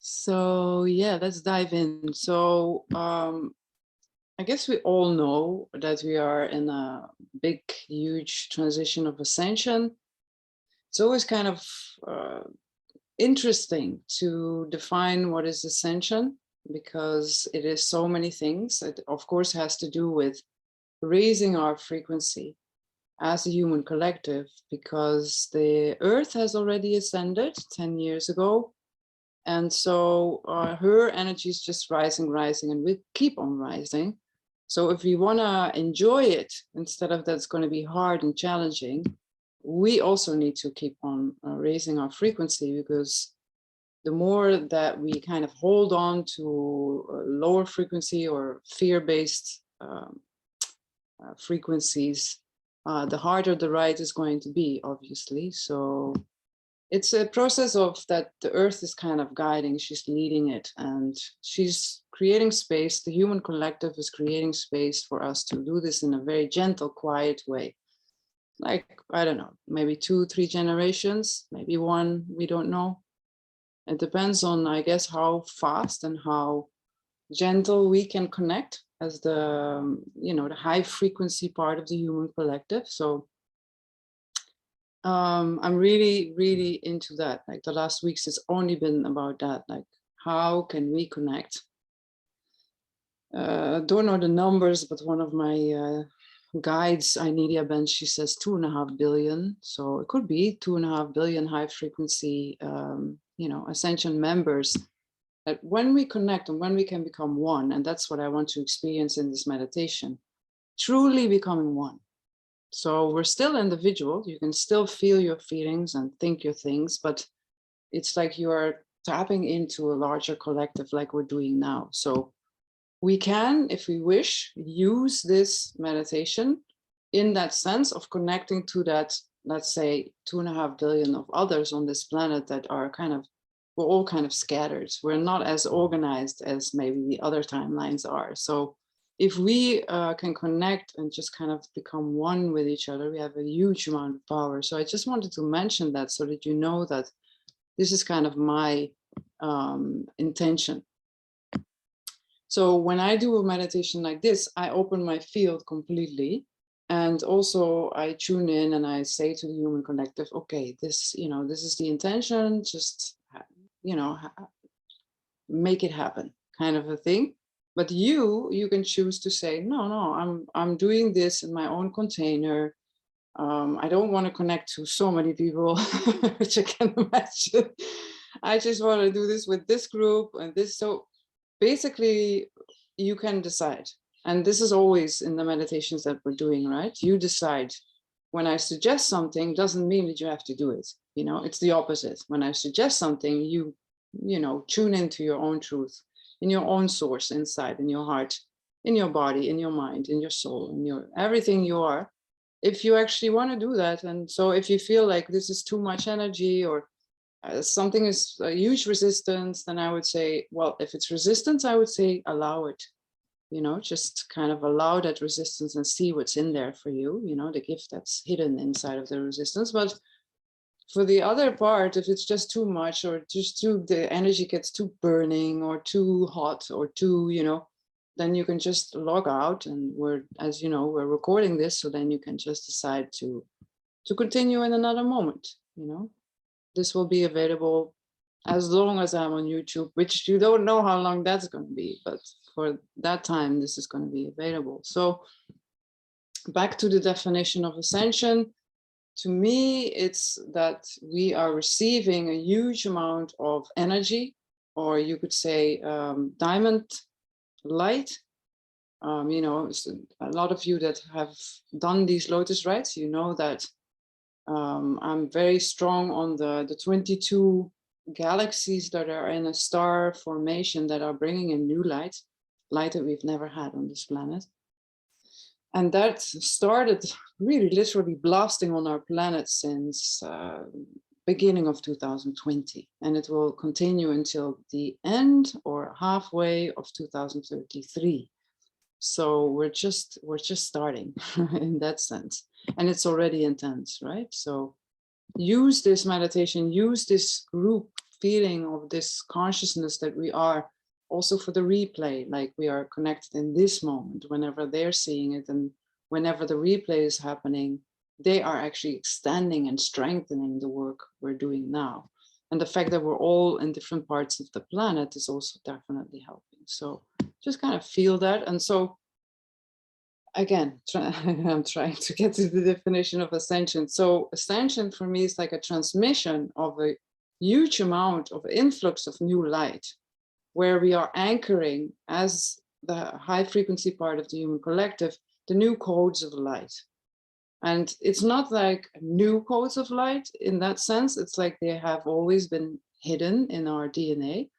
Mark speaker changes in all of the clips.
Speaker 1: So yeah, let's dive in. So I guess we all know that we are in a big, huge transition of ascension. It's always kind of interesting to define what is ascension, because it is so many things. It of course has to do with raising our frequency as a human collective, because the earth has already ascended 10 years ago. And so her energy is just rising, and we keep on rising. So if we want to enjoy it, instead of that's going to be hard and challenging, we also need to keep on raising our frequency, because the more that we kind of hold on to lower frequency or fear-based frequencies, the harder the ride is going to be, obviously. So it's a process of that the earth is kind of guiding, she's leading it, and she's creating space. The human collective is creating space for us to do this in a very gentle, quiet way. Like, I don't know, maybe 2-3 generations, maybe one, we don't know. It depends on, I guess, how fast and how gentle we can connect as the, the high frequency part of the human collective. So I'm really into that. Like the last weeks, it's only been about that. Like, how can we connect? Don't know the numbers, but one of my guides, Inidia Ben, she says 2.5 billion. So it could be 2.5 billion high frequency, Ascension members. That when we connect and when we can become one, and that's what I want to experience in this meditation, truly becoming one. So we're still individual. You can still feel your feelings and think your things, but it's like you are tapping into a larger collective like we're doing now. So we can, if we wish, use this meditation in that sense of connecting to that, let's say, 2.5 billion of others on this planet that are kind of, we're all kind of scattered. We're not as organized as maybe the other timelines are. So if we can connect and just kind of become one with each other, we have a huge amount of power. So I just wanted to mention that so that you know that this is kind of my intention. So when I do a meditation like this, I open my field completely. And also I tune in and I say to the human collective, okay, this, this is the intention, just, make it happen, kind of a thing. But you can choose to say, no, I'm doing this in my own container. I don't want to connect to so many people, which I can imagine. I just want to do this with this group and this. So basically, you can decide. And this is always in the meditations that we're doing, right? You decide. When I suggest something, doesn't mean that you have to do it. It's the opposite. When I suggest something, you tune into your own truth, in your own source, inside, in your heart, in your body, in your mind, in your soul, in your everything you are. If you actually want to do that. And so if you feel like this is too much energy, or something is a huge resistance, then I would say, well, if it's resistance, I would say allow it. Just kind of allow that resistance and see what's in there for you, the gift that's hidden inside of the resistance. But for the other part, if it's just too much, or just the energy gets too burning or too hot or too, then you can just log out. And we're recording this, so then you can just decide to continue in another moment. This will be available as long as I'm on YouTube, which you don't know how long that's going to be, but for that time, this is going to be available. So back to the definition of ascension. To me, it's that we are receiving a huge amount of energy, or you could say diamond light. A lot of you that have done these lotus rides, that I'm very strong on the 22 galaxies that are in a star formation that are bringing in new light that we've never had on this planet. And that started really literally blasting on our planet since beginning of 2020. And it will continue until the end or halfway of 2033. So we're just starting in that sense. And it's already intense, right? So use this meditation, use this group feeling of this consciousness that we are also for the replay, like we are connected in this moment, whenever they're seeing it and whenever the replay is happening, they are actually extending and strengthening the work we're doing now. And the fact that we're all in different parts of the planet is also definitely helping. So just kind of feel that. And so again, I'm trying to get to the definition of ascension. So ascension for me is like a transmission of a huge amount of influx of new light, where we are anchoring as the high frequency part of the human collective, the new codes of light. And it's not like new codes of light in that sense. It's like they have always been hidden in our DNA,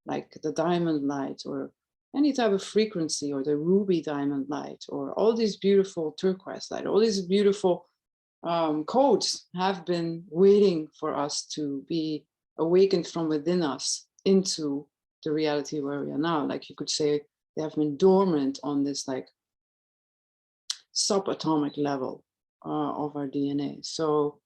Speaker 1: like the diamond light or any type of frequency, or the ruby diamond light, or all these beautiful turquoise light, all these beautiful codes have been waiting for us to be awakened from within us into the reality where we are now. Like you could say, they have been dormant on this like subatomic level of our DNA. So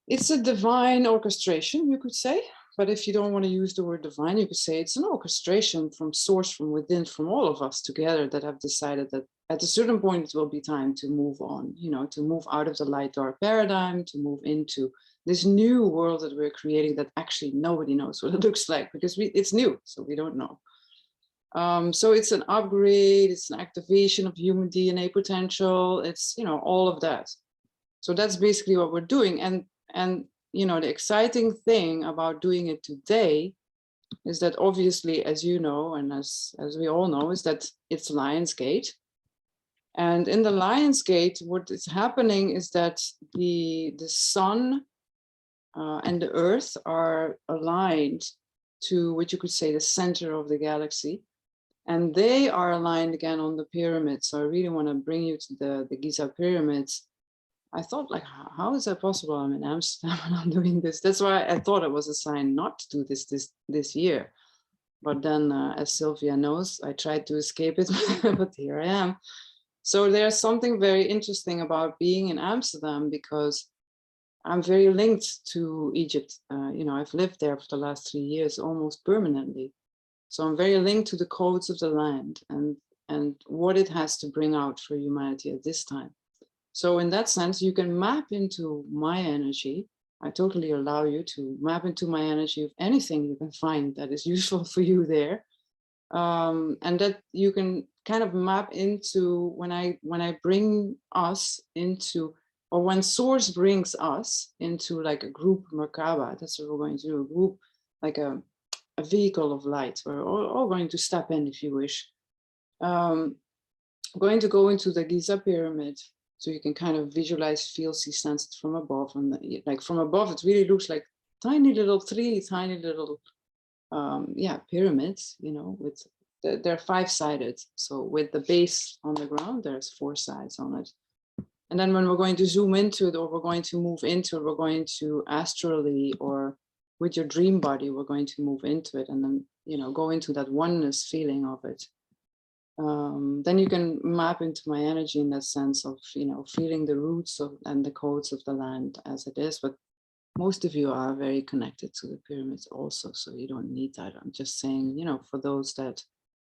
Speaker 1: it's a divine orchestration, you could say. But if you don't want to use the word divine, you could say it's an orchestration from source, from within, from all of us together that have decided that at a certain point it will be time to move on, you know, to move out of the light dark paradigm, to move into this new world that we're creating that actually nobody knows what it looks like, because it's new, so we don't know. So it's an upgrade, it's an activation of human DNA potential, it's, you know, all of that. So that's basically what we're doing. And you know, the exciting thing about doing it today is that obviously, as you know, and as we all know, is that it's Lionsgate. And in the Lionsgate, what is happening is that the sun and the earth are aligned to what you could say the center of the galaxy. And they are aligned again on the pyramids. So I really want to bring you to the Giza pyramids. I thought, like, how is that possible? I'm in Amsterdam and I'm doing this. That's why I thought it was a sign not to do this year. But then, as Sylvia knows, I tried to escape it, but here I am. So there's something very interesting about being in Amsterdam, because I'm very linked to Egypt. You know, I've lived there for the last 3 years, almost permanently. So I'm very linked to the codes of the land and what it has to bring out for humanity at this time. So in that sense, you can map into my energy. I totally allow you to map into my energy of anything you can find that is useful for you there. And that you can kind of map into when I bring us into, or when source brings us into like a group Merkaba, that's what we're going to do, a group, like a vehicle of light. We're all going to step in if you wish. Going to go into the Giza pyramid. So you can kind of visualize, feel, see, sense it from above. And like from above, it really looks like tiny little pyramids, you know, with they're 5-sided. So with the base on the ground, there's 4 sides on it. And then when we're going to zoom into it, or we're going to move into it, we're going to astrally, or with your dream body, we're going to move into it and then, you know, go into that oneness feeling of it. Then you can map into my energy in that sense of, you know, feeling the roots of and the codes of the land as it is. But most of you are very connected to the pyramids also, so you don't need that. I'm just saying, you know, for those that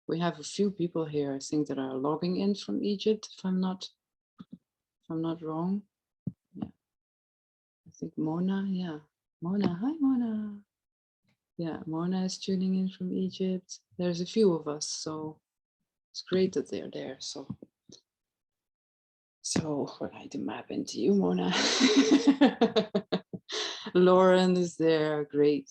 Speaker 1: we have a few people here, I think, that are logging in from Egypt, if I'm not wrong. Yeah, I think Mona. Yeah, Mona. Hi, Mona. Yeah, Mona is tuning in from Egypt. There's a few of us, so it's great that they're there. So we're going to map into you, Mona. Lauren is there. Great.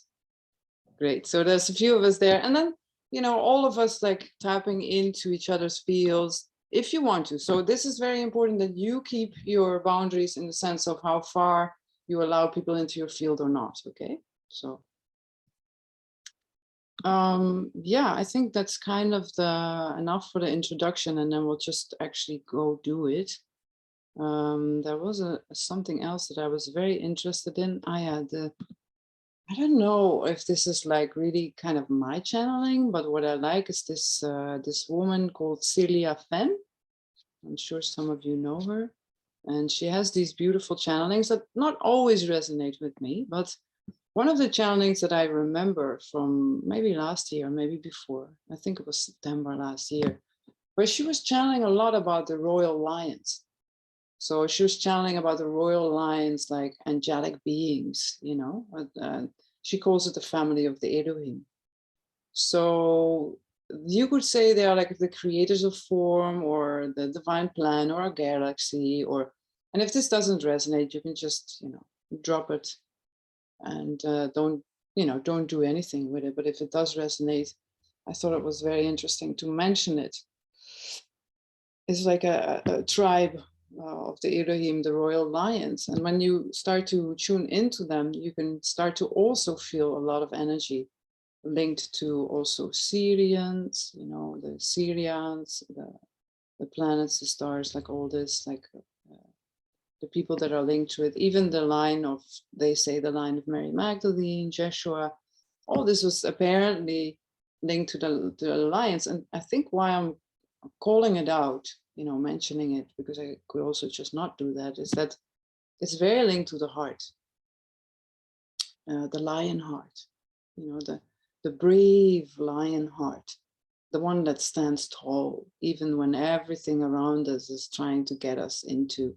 Speaker 1: So there's a few of us there. And then, you know, all of us like tapping into each other's fields if you want to. So this is very important that you keep your boundaries in the sense of how far you allow people into your field or not. Okay. So yeah, I think that's kind of enough for the introduction, and then we'll just actually go do it. There was something else that I was very interested in. I don't know if this is like really kind of my channeling, but what I like is this this woman called Celia Fenn. I'm sure some of you know her, and she has these beautiful channelings that not always resonate with me, but One of the channelings that I remember from maybe last year, maybe before, I think it was September last year, where she was channeling a lot about the royal lions. So she was channeling about the royal lions, like angelic beings, you know, she calls it the family of the Elohim. So you could say they are like the creators of form or the divine plan or a galaxy, or, and if this doesn't resonate, you can just, you know, drop it and don't do anything with it. But if it does resonate, I thought it was very interesting to mention it. It's like a tribe of the Elohim, the royal lions. And when you start to tune into them, you can start to also feel a lot of energy linked to also Syrians, you know, the Syrians, the planets, the stars, like all this, like the people that are linked to it, even the line of, they say the line of Mary Magdalene, Jeshua, all this was apparently linked to the alliance. And I think why I'm calling it out, you know, mentioning it, because I could also just not do that, is that it's very linked to the heart, the lion heart, you know, the brave lion heart, the one that stands tall, even when everything around us is trying to get us into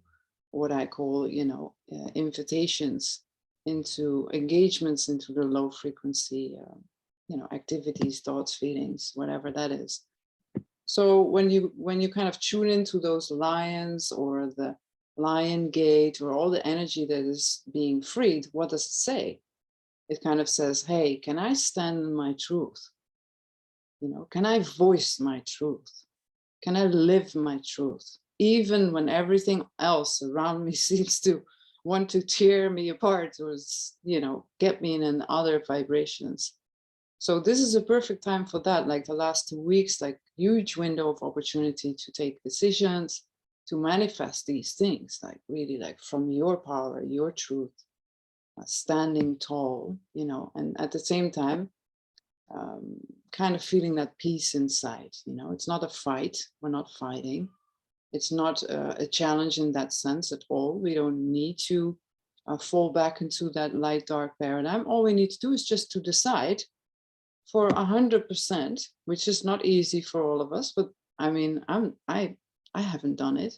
Speaker 1: what I call, you know, invitations into engagements into the low frequency, you know, activities, thoughts, feelings, whatever that is. So when you kind of tune into those lions or the lion gate or all the energy that is being freed, what does it say? It kind of says, hey, can I stand in my truth? You know, can I voice my truth? Can I live my truth? Even when everything else around me seems to want to tear me apart or, you know, get me in other vibrations. So this is a perfect time for that. Like the last 2 weeks, like huge window of opportunity to take decisions, to manifest these things, like really like from your power, your truth, standing tall, you know, and at the same time, kind of feeling that peace inside, you know, it's not a fight. We're not fighting. It's not a challenge in that sense at all. We don't need to fall back into that light dark paradigm. All we need to do is just to decide for 100%, which is not easy for all of us, but I mean, I haven't done it,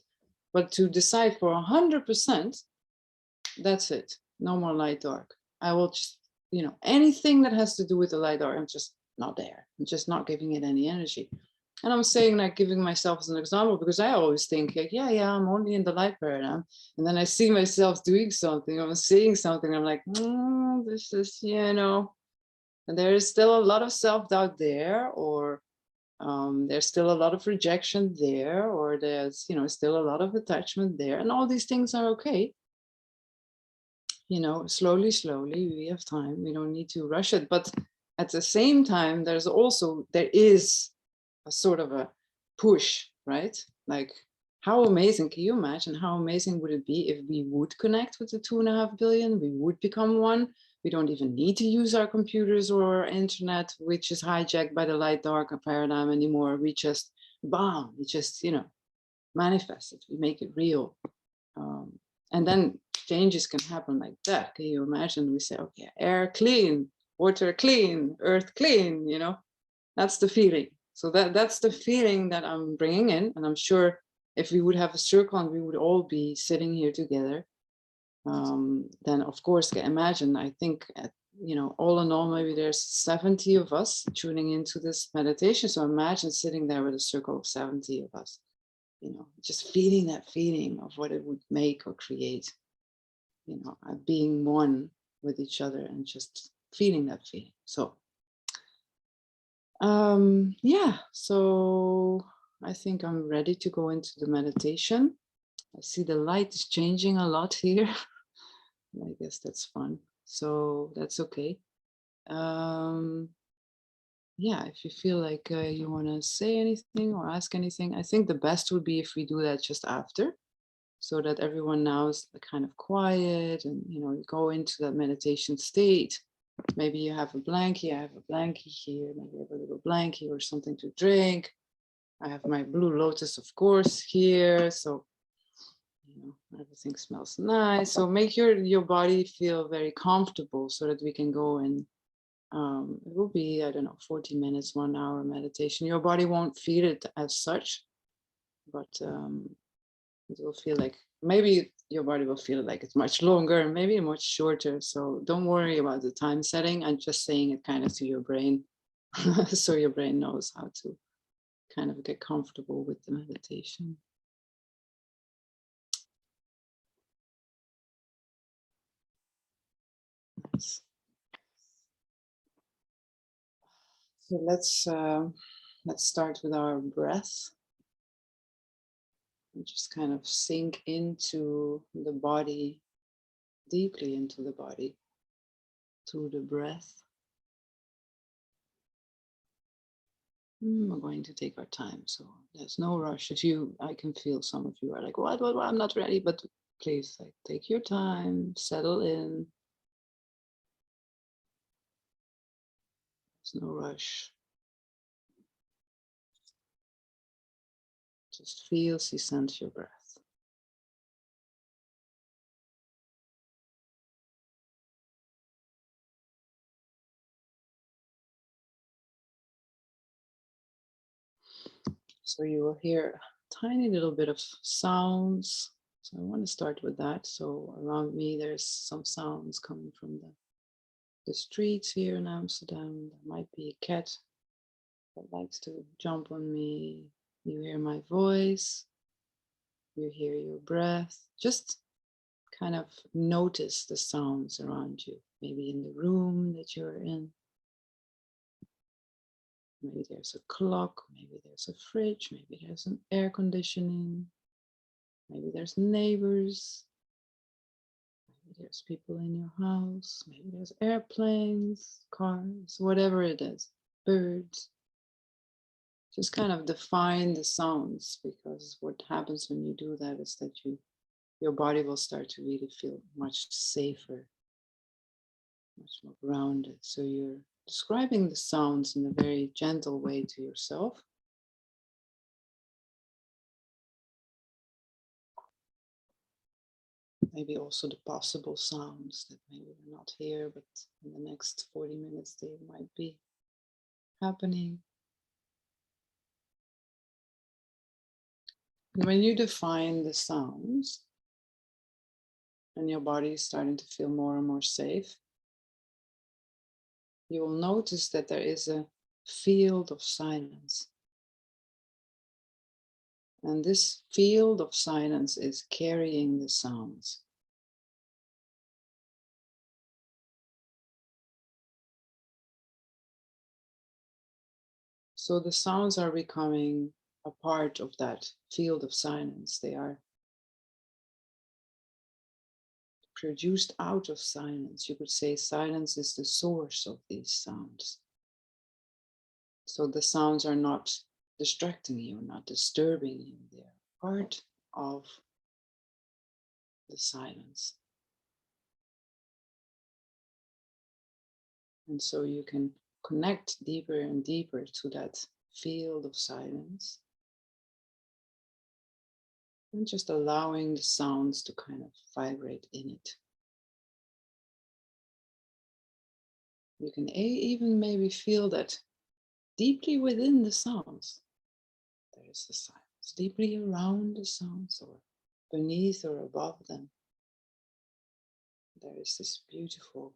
Speaker 1: but to decide for 100%, that's it. No more light dark. I will just, you know, anything that has to do with the light dark, I'm just not there. I'm just not giving it any energy. And I'm saying, like, giving myself as an example, because I always think, like, yeah, I'm only in the light paradigm. And then I see myself doing something, or saying something, I'm like, this is, you know, and there is still a lot of self-doubt there, or there's still a lot of rejection there, or there's, you know, still a lot of attachment there. And all these things are okay. You know, slowly, we have time. We don't need to rush it. But at the same time, there is a sort of a push, right? Like, how amazing, can you imagine how amazing would it be if we would connect with the 2.5 billion, we would become one. We don't even need to use our computers or our internet, which is hijacked by the light dark paradigm anymore. We just, bam, we just, you know, manifest it, we make it real. And then changes can happen like that. Can you imagine? We say, okay, air clean, water clean, earth clean, you know, that's the feeling. So that's the feeling that I'm bringing in. And I'm sure if we would have a circle and we would all be sitting here together, then of course, imagine, I think, you know, all in all, maybe there's 70 of us tuning into this meditation. So imagine sitting there with a circle of 70 of us, you know, just feeling that feeling of what it would make or create, you know, being one with each other and just feeling that feeling. So yeah, so I think I'm ready to go into the meditation. I see the light is changing a lot here. I guess that's fun. So that's okay. Yeah, if you feel like you want to say anything or ask anything, I think the best would be if we do that just after, so that everyone now is kind of quiet and, you know, you go into that meditation state. Maybe you have a blankie, I have a blankie here, maybe you have a little blankie or something to drink. I have my blue lotus, of course, here. So, you know, Everything smells nice. So make your body feel very comfortable so that we can go in. It will be, I don't know, 40 minutes, 1 hour meditation. Your body won't feel it as such, but it will feel like, maybe your body will feel like it's much longer and maybe much shorter. So don't worry about the time setting. I'm just saying it kind of to your brain. So your brain knows how to kind of get comfortable with the meditation. Nice. So let's start with our breath. And just kind of sink into the body, deeply into the body, through the breath. We're going to take our time, so there's no rush. I can feel some of you are like, what, I'm not ready, but please, like, take your time, settle in. There's no rush. Just feel, see, sense your breath. So you will hear a tiny little bit of sounds. So I want to start with that. So around me, there's some sounds coming from the streets here in Amsterdam. There might be a cat that likes to jump on me. You hear my voice. You hear your breath. Just kind of notice the sounds around you. Maybe in the room that you're in. Maybe there's a clock, maybe there's a fridge, maybe there's an air conditioning, maybe there's neighbors, maybe there's people in your house, maybe there's airplanes, cars, whatever it is, birds. Just kind of define the sounds, because what happens when you do that is that your body will start to really feel much safer, much more grounded. So you're describing the sounds in a very gentle way to yourself. Maybe also the possible sounds that maybe we're not here, but in the next 40 minutes they might be happening. And when you define the sounds and your body is starting to feel more and more safe, you will notice that there is a field of silence. And this field of silence is carrying the sounds. So the sounds are becoming a part of that field of silence. They are produced out of silence. You could say silence is the source of these sounds. So the sounds are not distracting you, not disturbing you. They're part of the silence. And so you can connect deeper and deeper to that field of silence. And just allowing the sounds to kind of vibrate in it. You can even maybe feel that deeply within the sounds, there is the silence. Deeply around the sounds, or beneath or above them, there is this beautiful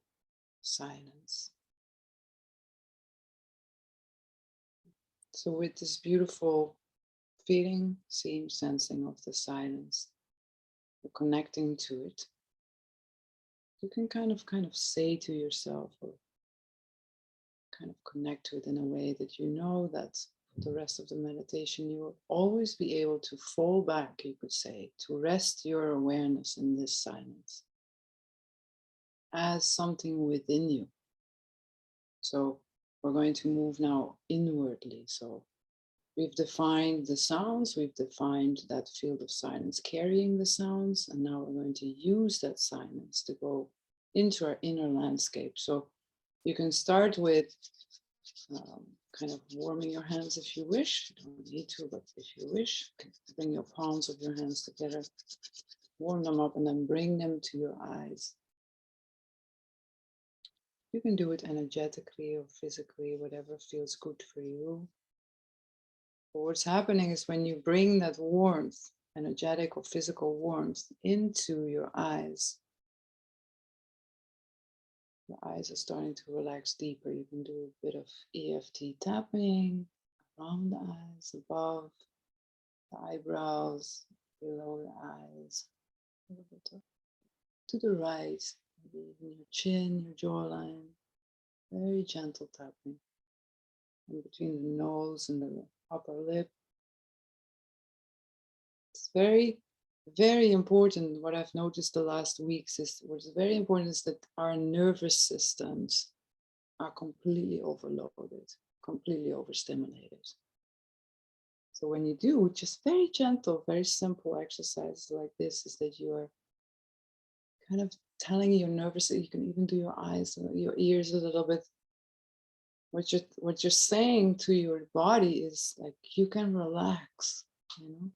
Speaker 1: silence. So with this beautiful feeling, seeing, sensing of the silence, you're connecting to it, you can kind of say to yourself, or kind of connect to it in a way that you know that for the rest of the meditation you will always be able to fall back, you could say, to rest your awareness in this silence as something within you. So we're going to move now inwardly. So we've defined the sounds, we've defined that field of silence carrying the sounds, and now we're going to use that silence to go into our inner landscape. So you can start with kind of warming your hands if you wish. You don't need to, but if you wish, bring your palms of your hands together. warm them up, and then bring them to your eyes. You can do it energetically or physically, whatever feels good for you. But what's happening is when you bring that warmth, energetic or physical warmth, into your eyes, your eyes are starting to relax deeper. You can do a bit of EFT tapping around the eyes, above the eyebrows, below the eyes, a little bit to the right, maybe even your chin, your jawline. Very gentle tapping. And between the nose and the upper lip. It's very, very important. What I've noticed the last weeks is what's very important is that our nervous systems are completely overloaded, completely overstimulated. So when you do just very gentle, very simple exercises like this, is that you are kind of telling your nervous, you can even do your eyes, your ears a little bit. What you're saying to your body is like, you can relax, you know,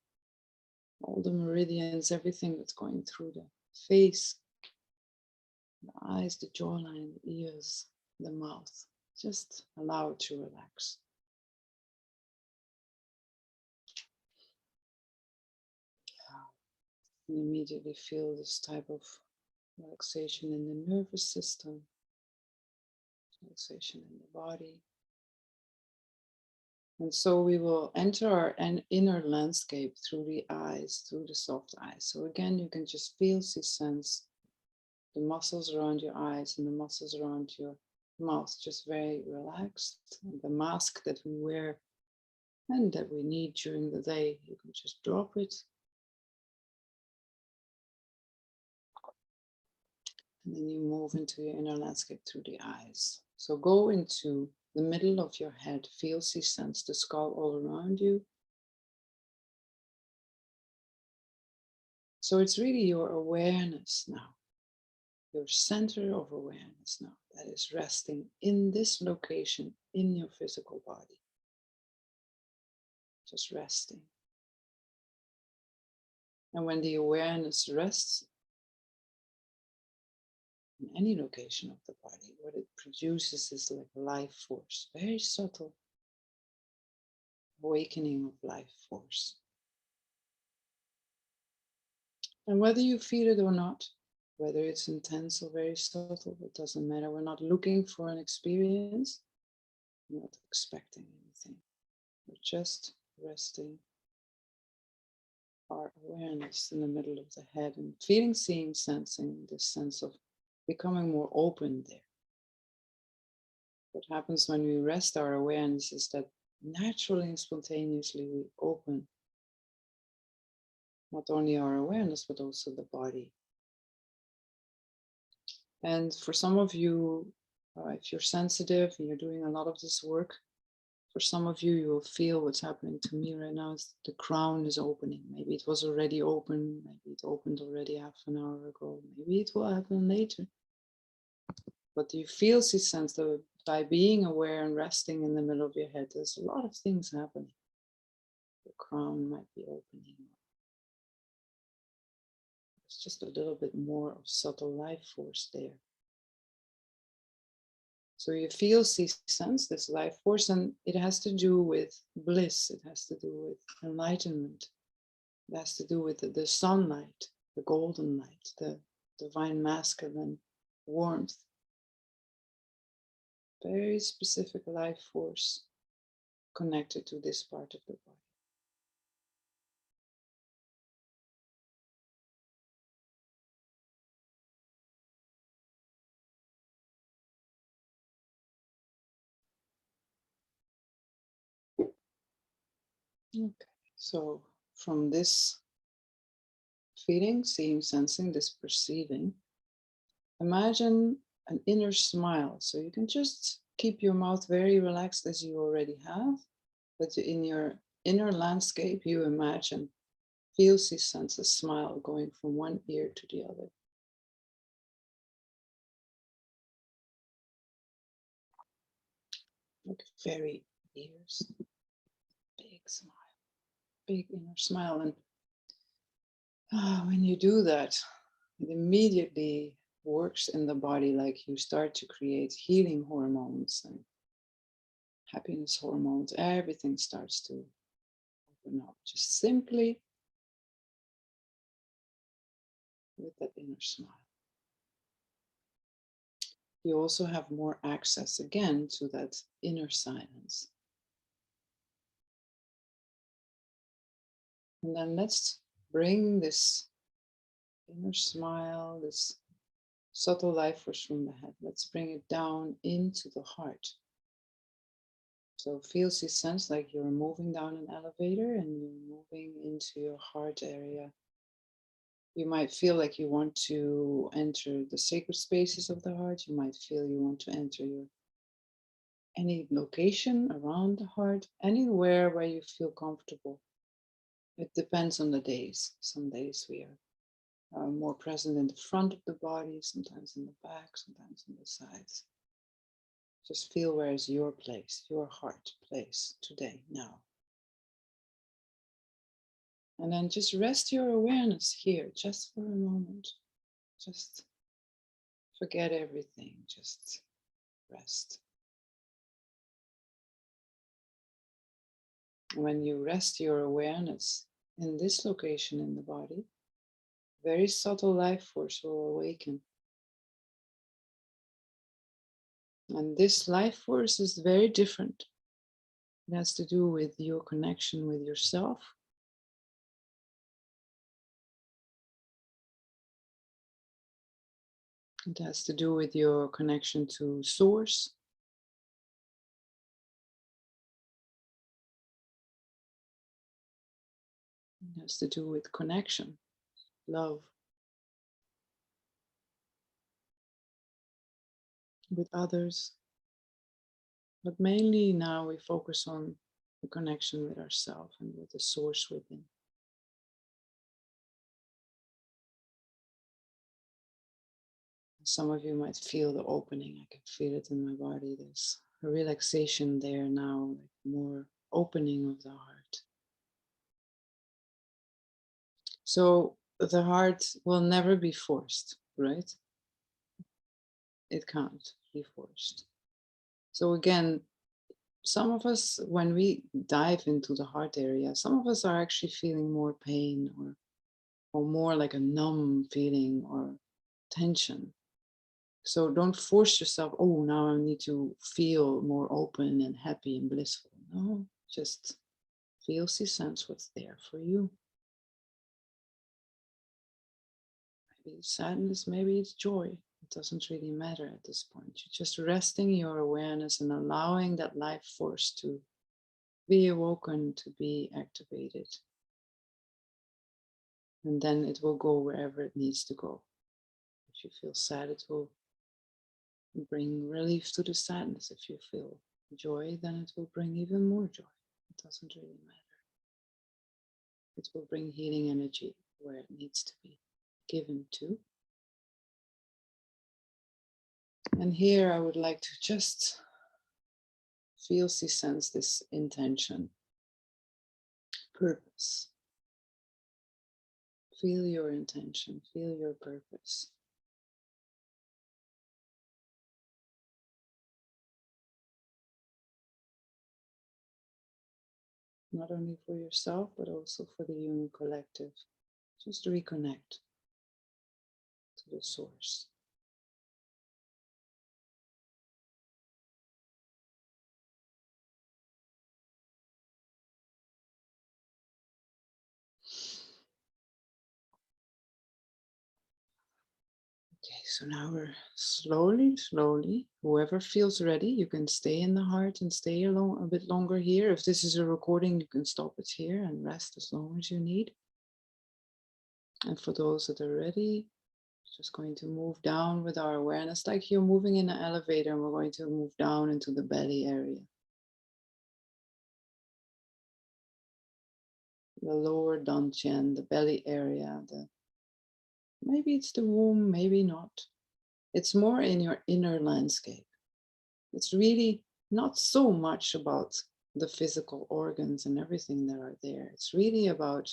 Speaker 1: all the meridians, everything that's going through the face, the eyes, the jawline, the ears, the mouth. Just allow it to relax. And immediately feel this type of relaxation in the nervous system, relaxation in the body. And so we will enter our inner landscape through the eyes, through the soft eyes. So again, you can just feel, see, sense the muscles around your eyes and the muscles around your mouth, just very relaxed. And the mask that we wear and that we need during the day, you can just drop it. And then you move into your inner landscape through the eyes. So go into the middle of your head, feel, see, sense the skull all around you. So it's really your awareness now, your center of awareness now, that is resting in this location in your physical body. Just resting. And when the awareness rests in any location of the body, what it produces is like life force, very subtle awakening of life force. And whether you feel it or not, whether it's intense or very subtle, it doesn't matter. We're not looking for an experience, we're not expecting anything. We're just resting our awareness in the middle of the head and feeling, seeing, sensing this sense of becoming more open there. What happens when we rest our awareness is that naturally and spontaneously we open not only our awareness, but also the body. And for some of you, if you're sensitive and you're doing a lot of this work, for some of you, you will feel what's happening to me right now is the crown is opening. Maybe it was already open, maybe it opened already half an hour ago, maybe it will happen later. But you feel, see, sense that by being aware and resting in the middle of your head, there's a lot of things happening. The crown might be opening. There's just a little bit more of subtle life force there. So you feel, see, sense this life force, and it has to do with bliss. It has to do with enlightenment. It has to do with the sunlight, the golden light, the divine masculine warmth. Very specific life force connected to this part of the body. Okay, so from this feeling, seeing, sensing, this perceiving, imagine an inner smile. So you can just keep your mouth very relaxed as you already have, but in your inner landscape, you imagine, feel, see, sense a smile going from one ear to the other. Like very ears, big smile, big inner smile. And When you do that, it immediately works in the body, like you start to create healing hormones and happiness hormones. Everything starts to open up just simply with that inner smile. You also have more access again to that inner silence. And then let's bring this inner smile, this subtle life force from the head, let's bring it down into the heart. So feel, see, sense like you're moving down an elevator and you're moving into your heart area. You might feel like you want to enter the sacred spaces of the heart. You might feel you want to enter any location around the heart, anywhere where you feel comfortable. It depends on the days. Some days we are more present in the front of the body, sometimes in the back, sometimes on the sides. Just feel where is your place, your heart place today, now. And then just rest your awareness here, just for a moment. Just forget everything, just rest. When you rest your awareness in this location in the body, very subtle life force will awaken. And this life force is very different. It has to do with your connection with yourself. It has to do with your connection to source. It has to do with connection, love, with others. But mainly now we focus on the connection with ourselves and with the source within. Some of you might feel the opening. I can feel it in my body. There's a relaxation there now, like more opening of the heart. So the heart will never be forced, right? It can't be forced. So again, some of us, when we dive into the heart area, some of us are actually feeling more pain or more like a numb feeling or tension. So don't force yourself, oh, now I need to feel more open and happy and blissful. No, just feel, see, sense what's there for you. Maybe it's sadness, maybe it's joy. It doesn't really matter at this point. You're just resting your awareness and allowing that life force to be awoken, to be activated. And then it will go wherever it needs to go. If you feel sad, it will bring relief to the sadness. If you feel joy, then it will bring even more joy. It doesn't really matter. It will bring healing energy where it needs to be given to. And here I would like to just feel, see, sense this intention, purpose. Feel your intention, feel your purpose. Not only for yourself, but also for the human collective. Just reconnect to the source. Okay, so now we're slowly, whoever feels ready, you can stay in the heart and stay alone a bit longer here. If this is a recording, you can stop it here and rest as long as you need. And for those that are ready, just going to move down with our awareness, like you're moving in an elevator, and we're going to move down into the belly area. The lower dantian, the belly area, maybe it's the womb, maybe not. It's more in your inner landscape. It's really not so much about the physical organs and everything that are there. It's really about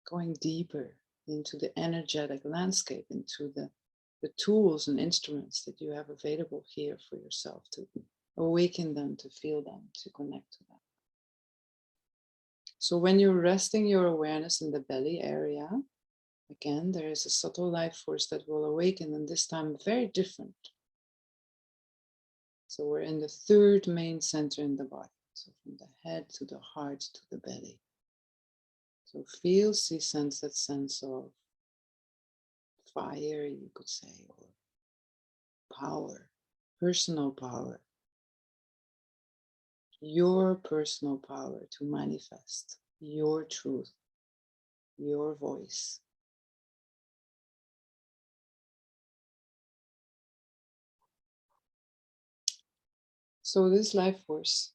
Speaker 1: going deeper into the energetic landscape, into the tools and instruments that you have available here for yourself, to awaken them, to feel them, to connect to them. So when you're resting your awareness in the belly area, again, there is a subtle life force that will awaken, and this time very different. So we're in the third main center in the body. So from the head to the heart to the belly. So feel, see, sense that sense of fire, you could say, or power, personal power. Your personal power to manifest your truth, your voice. So this life force,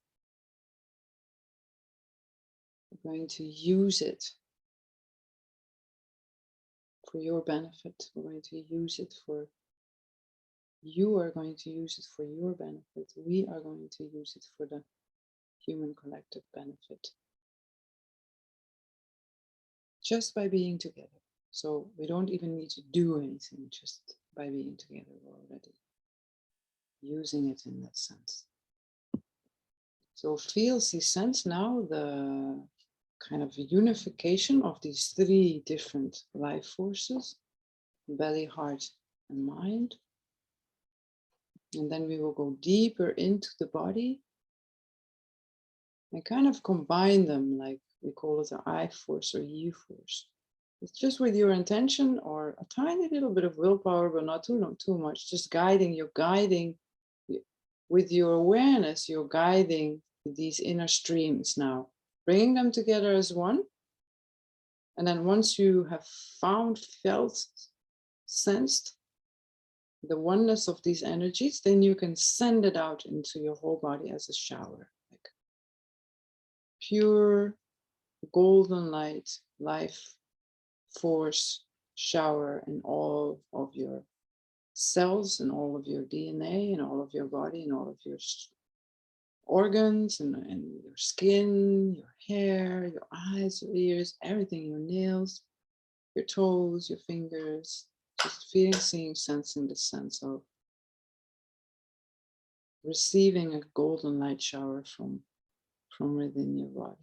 Speaker 1: we're going to use it for your benefit. We're going to use it for, you are going to use it for your benefit. We are going to use it for the human collective benefit. Just by being together. So we don't even need to do anything, just by being together, we're already using it in that sense. So feel, see, sense now the kind of unification of these three different life forces, belly, heart, and mind. And then we will go deeper into the body and kind of combine them, like we call it the I force or you force. It's just with your intention or a tiny little bit of willpower, but not too much, just guiding, you're guiding with your awareness, you're guiding these inner streams now, bringing them together as one. And then once you have found, felt, sensed the oneness of these energies, then you can send it out into your whole body as a shower, like pure golden light, life force shower in all of your cells and all of your DNA and all of your body and all of your organs and your skin, your hair, your eyes, your ears, everything, your nails, your toes, your fingers, just feeling, seeing, sensing the sense of receiving a golden light shower from within your body.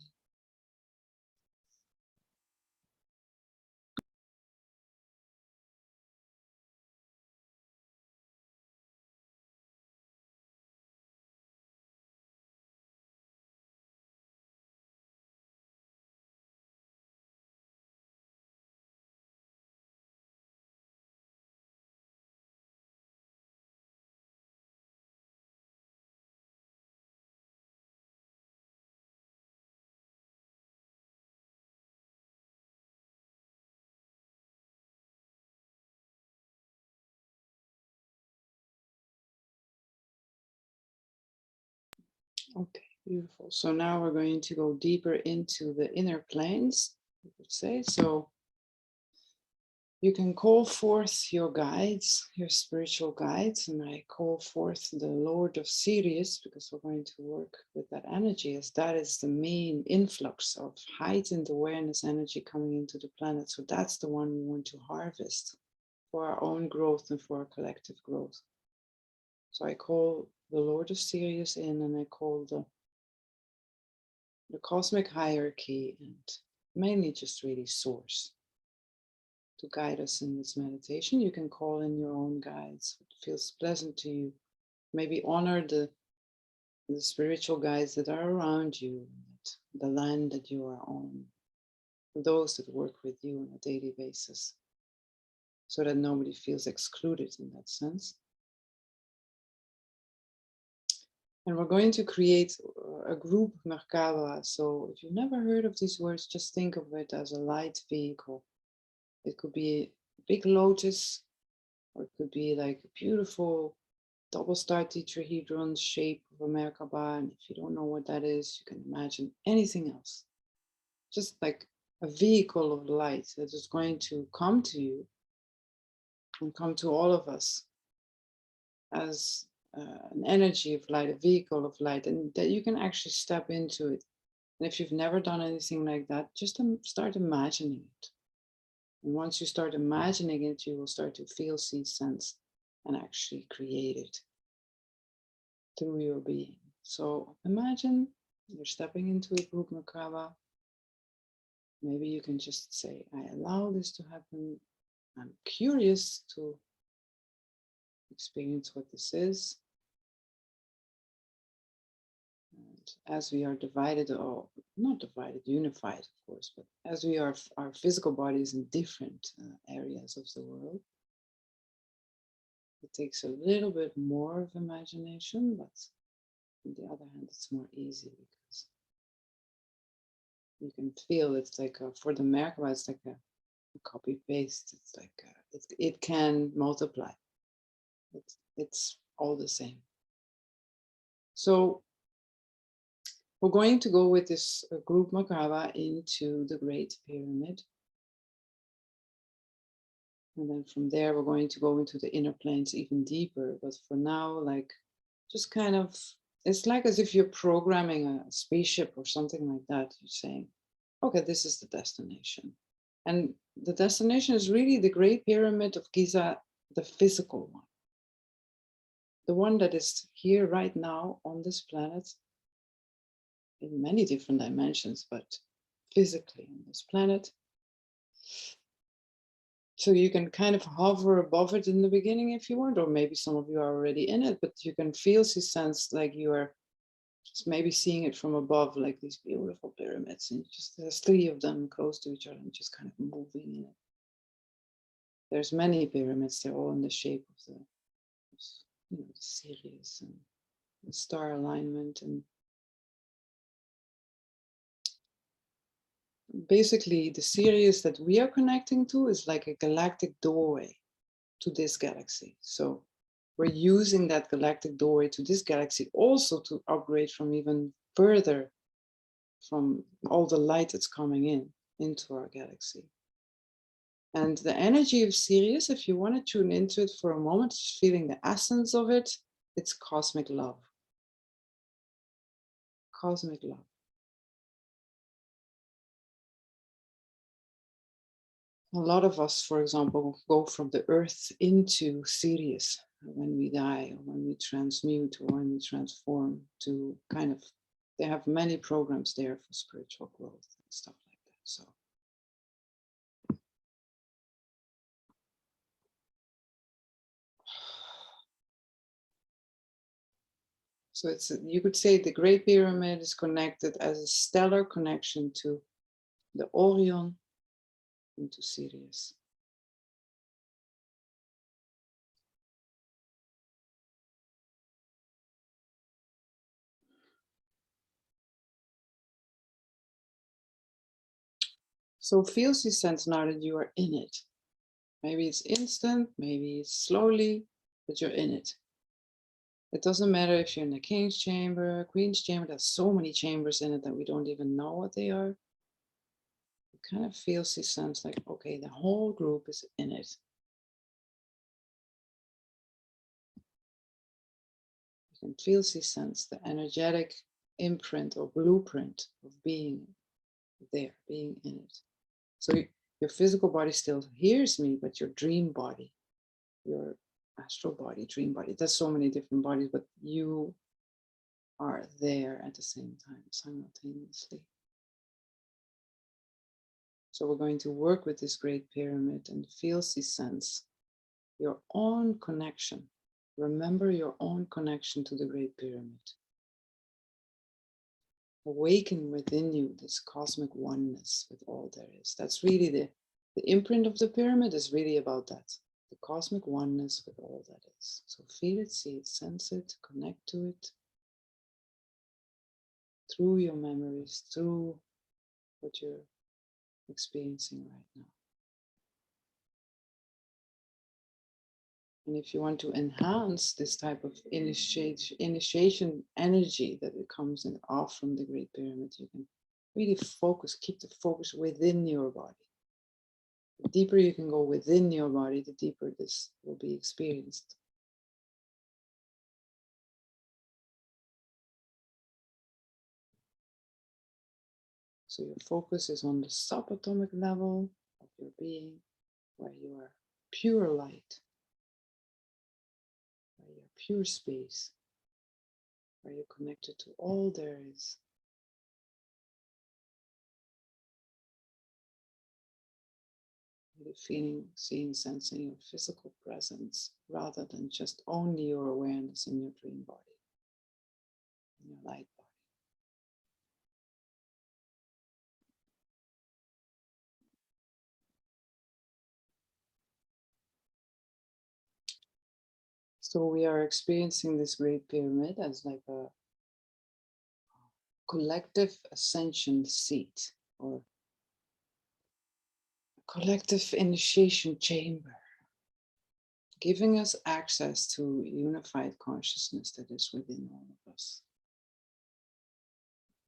Speaker 1: Okay, beautiful. So now we're going to go deeper into the inner planes, you could say. So you can call forth your guides, your spiritual guides, and I call forth the Lord of Sirius, because we're going to work with that energy, as that is the main influx of heightened awareness energy coming into the planet. So that's the one we want to harvest for our own growth and for our collective growth. So I call the Lord of Sirius in, and I call the cosmic hierarchy, and mainly just really source to guide us in this meditation. You can call in your own guides, what feels pleasant to you. Maybe honor the spiritual guides that are around you, the land that you are on, those that work with you on a daily basis, so that nobody feels excluded in that sense. And we're going to create a group Merkaba. So if you've never heard of these words, just think of it as a light vehicle. It could be a big lotus, or it could be like a beautiful double star tetrahedron shape of a Merkaba. And if you don't know what that is, you can imagine anything else. Just like a vehicle of light that is going to come to you and come to all of us as an energy of light, a vehicle of light, and that you can actually step into it. And if you've never done anything like that, just start imagining it. And once you start imagining it, you will start to feel, see, sense, and actually create it through your being. So imagine you're stepping into a group Merkaba. Maybe you can just say, I allow this to happen. I'm curious to experience what this is. And as we are divided, or not divided, unified, of course, but as we are our physical bodies in different areas of the world, it takes a little bit more of imagination, but on the other hand, it's more easy because you can feel it's like for the Merkaba, it's like a copy paste. It's like it can multiply. It's all the same. So we're going to go with this group Merkaba into the Great Pyramid. And then from there, we're going to go into the inner planes even deeper. But for now, like, just kind of, it's like as if you're programming a spaceship or something like that. You're saying, okay, this is the destination. And the destination is really the Great Pyramid of Giza, the physical one. The one that is here right now on this planet in many different dimensions, but physically on this planet. So you can kind of hover above it in the beginning if you want, or maybe some of you are already in it, but you can feel, see, sense like you are just maybe seeing it from above, like these beautiful pyramids, and just there's 3 of them close to each other and just kind of moving in it. There's many pyramids, they're all in the shape of the, you know, the Sirius and the star alignment. And basically the Sirius that we are connecting to is like a galactic doorway to this galaxy. So we're using that galactic doorway to this galaxy also to upgrade from even further from all the light that's coming in into our galaxy. And the energy of Sirius, if you want to tune into it for a moment, just feeling the essence of it, it's cosmic love. Cosmic love. A lot of us, for example, go from the earth into Sirius when we die, or when we transmute, or when we transform to kind of, they have many programs there for spiritual growth and stuff like that. So it's, you could say the Great Pyramid is connected as a stellar connection to the Orion into Sirius. So feel, see, sense now that you are in it. Maybe it's instant, maybe it's slowly, but you're in it. It doesn't matter if you're in the King's Chamber, Queen's Chamber, there's so many chambers in it that we don't even know what they are. You kind of feel, see, sense like, okay, the whole group is in it. You can feel, see, sense the energetic imprint or blueprint of being there, being in it. So your physical body still hears me, but your dream body, your astral body, dream body, there's so many different bodies, but you are there at the same time, simultaneously. So we're going to work with this Great Pyramid and feel, see, sense your own connection. Remember your own connection to the Great Pyramid. Awaken within you this cosmic oneness with all there is. That's really the imprint of the pyramid is really about that. The cosmic oneness with all that is. So feel it, see it, sense it, connect to it through your memories, through what you're experiencing right now. And if you want to enhance this type of initiation energy that it comes in off from the Great Pyramid, you can really focus, keep the focus within your body. The deeper you can go within your body, the deeper this will be experienced. So your focus is on the subatomic level of your being. where you are pure light, where you are pure space, where you're connected to all there is. Really feeling, seeing, sensing your physical presence rather than just only your awareness in your dream body, in your light body. So we are experiencing this great pyramid as like a collective ascension seat or a collective initiation chamber, giving us access to unified consciousness that is within all of us,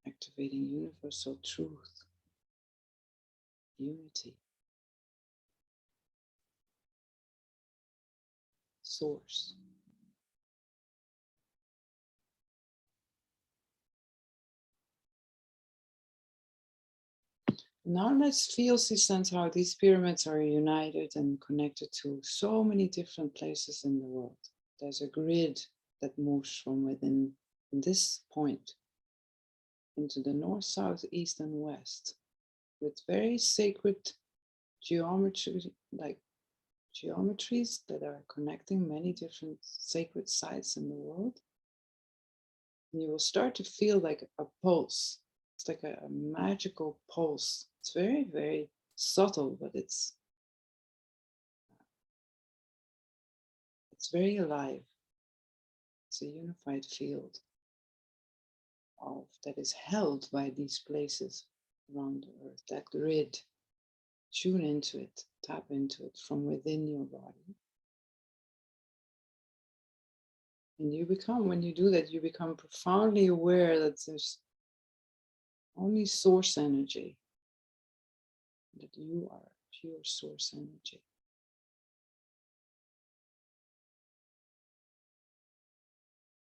Speaker 1: activating universal truth, unity, source. Now let's feel, see, sense how these pyramids are united and connected to so many different places in the world. There's a grid that moves from within this point into the north, south, east, and west with very sacred geometry, like geometries that are connecting many different sacred sites in the world. And you will start to feel like a pulse. It's like a magical pulse. It's very, very subtle, but it's very alive. It's a unified field that is held by these places around the earth, that grid. Tune into it, tap into it from within your body. And you become, when you do that, you become profoundly aware that there's only source energy, that you are pure source energy.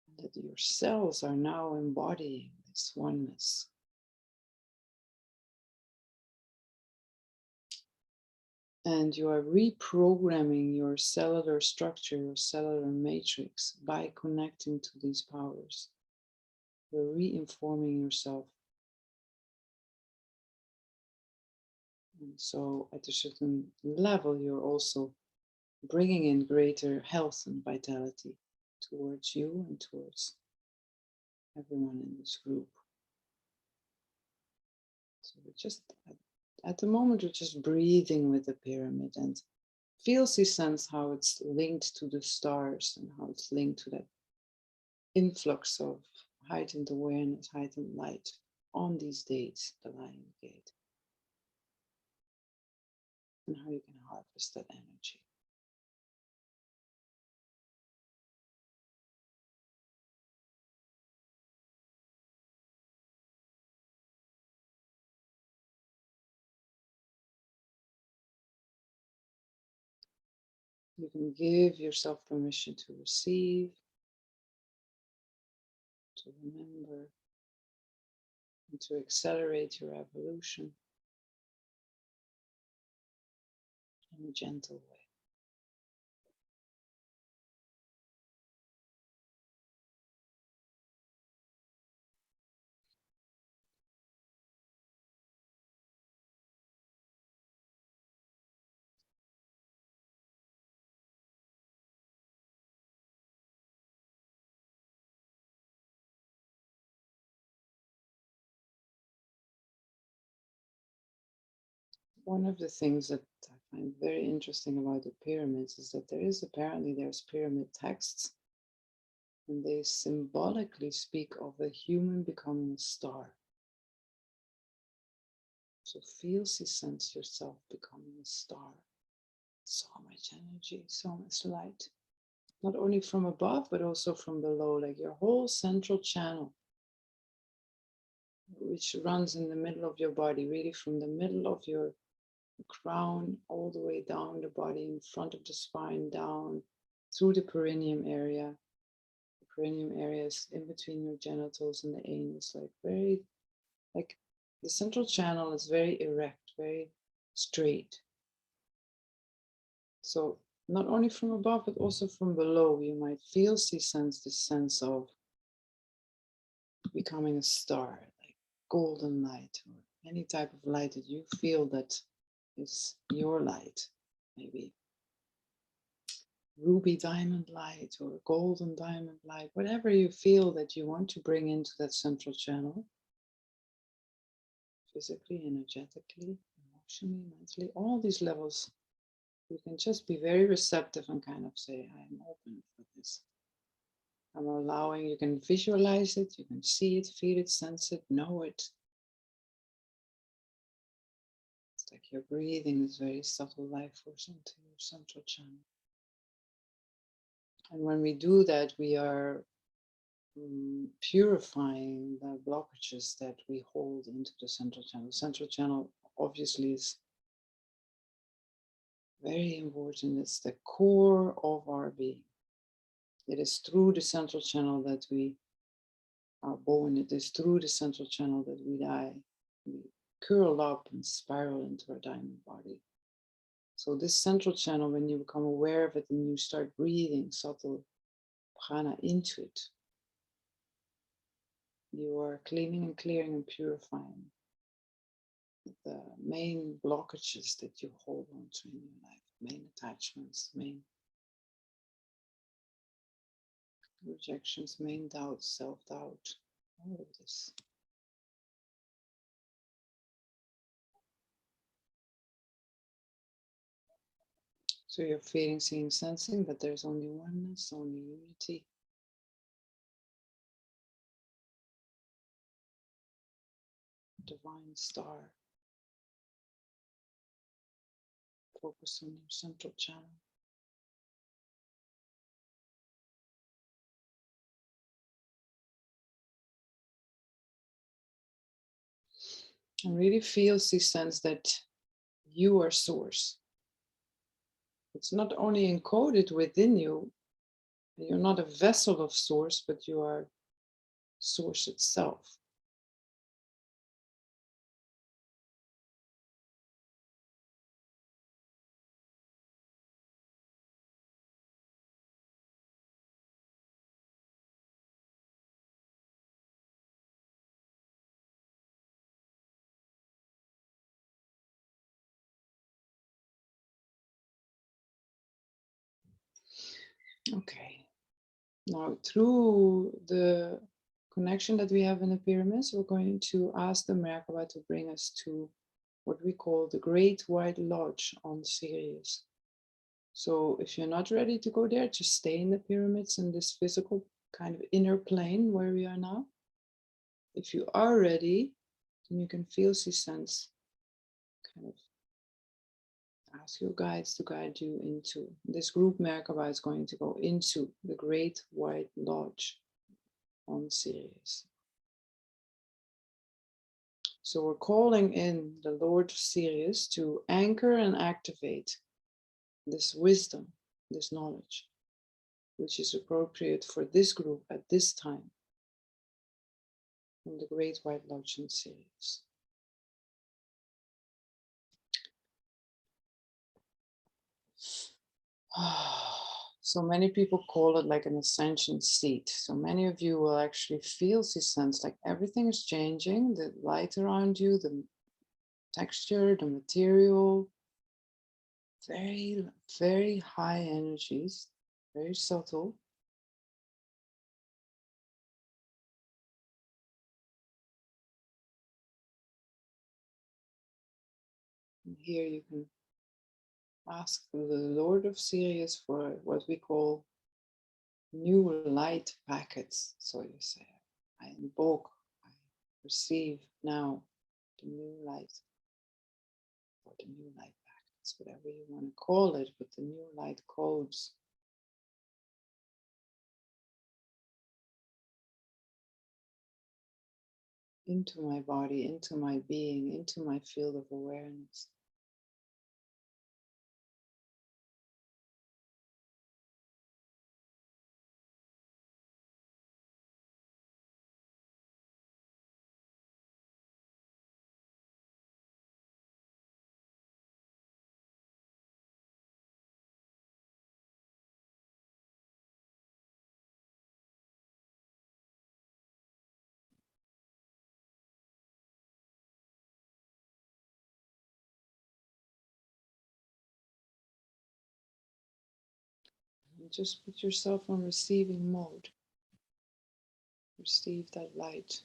Speaker 1: And that your cells are now embodying this oneness. And you are reprogramming your cellular structure, your cellular matrix by connecting to these powers. You're re-informing yourself. And so at a certain level, you're also bringing in greater health and vitality towards you and towards everyone in this group. So we're just, at the moment, we're just breathing with the pyramid and feel, see, sense how it's linked to the stars and how it's linked to that influx of heightened awareness, heightened light on these dates, the Lion Gate, and how you can harvest that energy. You can give yourself permission to receive, to remember, and to accelerate your evolution in a gentle way. One of the things that I find very interesting about the pyramids is that there's pyramid texts, and they symbolically speak of a human becoming a star. So feel, see, sense yourself becoming a star. So much energy, so much light. Not only from above, but also from below, like your whole central channel, which runs in the middle of your body, really from the middle of your crown all the way down the body, in front of the spine, down through the perineum area. The perineum area is in between your genitals and the anus, like the central channel is very erect, very straight. So not only from above, but also from below, you might feel, see, sense this sense of becoming a star, like golden light, or any type of light that you feel that is your light, maybe ruby diamond light or golden diamond light, whatever you feel that you want to bring into that central channel, physically, energetically, emotionally, mentally, all these levels. You can just be very receptive and kind of say, I am open for this. I'm allowing, you can visualize it, you can see it, feel it, sense it, know it. It's like you're breathing this very subtle life force into your central channel. And when we do that, we are purifying the blockages that we hold into the central channel. Central channel obviously is very important. It's the core of our being. It is through the central channel that we are born. It is through the central channel that we die. We curl up and spiral into our diamond body. So this central channel, when you become aware of it and you start breathing subtle prana into it, you are cleaning and clearing and purifying the main blockages that you hold on to in your life, main attachments, main rejections, main doubts, self-doubt, all of this. So you're feeling, seeing, sensing that there's only oneness, only unity. Divine star. Focus on your central channel. And really feel, see, sense that you are source. It's not only encoded within you, you're not a vessel of source, but you are source itself. Okay. Now, through the connection that we have in the pyramids, we're going to ask the Merkaba to bring us to what we call the Great White Lodge on Sirius. So if you're not ready to go there, just stay in the pyramids in this physical kind of inner plane where we are now. If you are ready, then you can feel, see, sense, kind of ask your guides to guide you into this group. Merkaba is going to go into the Great White Lodge on Sirius. So we're calling in the Lord of Sirius to anchor and activate this wisdom, this knowledge, which is appropriate for this group at this time in the Great White Lodge on Sirius. So many people call it like an ascension seat. So many of you will actually feel this sense like everything is changing, the light around you, the texture, the material, very, very high energies, very subtle. And here you can ask the Lord of Sirius for what we call new light packets. So you say, I invoke, I receive now the new light, or the new light packets, whatever you want to call it, but the new light codes. Into my body, into my being, into my field of awareness. And just put yourself on receiving mode. Receive that light.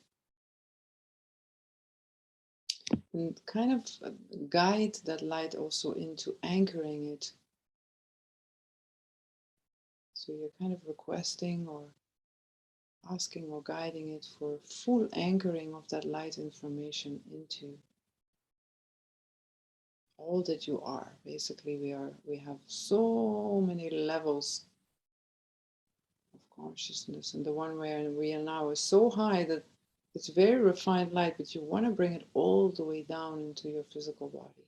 Speaker 1: And kind of guide that light also into anchoring it. So you're kind of requesting or asking or guiding it for full anchoring of that light information into all that you are. Basically, we have so many levels of consciousness, and the one where we are now is so high that it's very refined light, but you want to bring it all the way down into your physical body.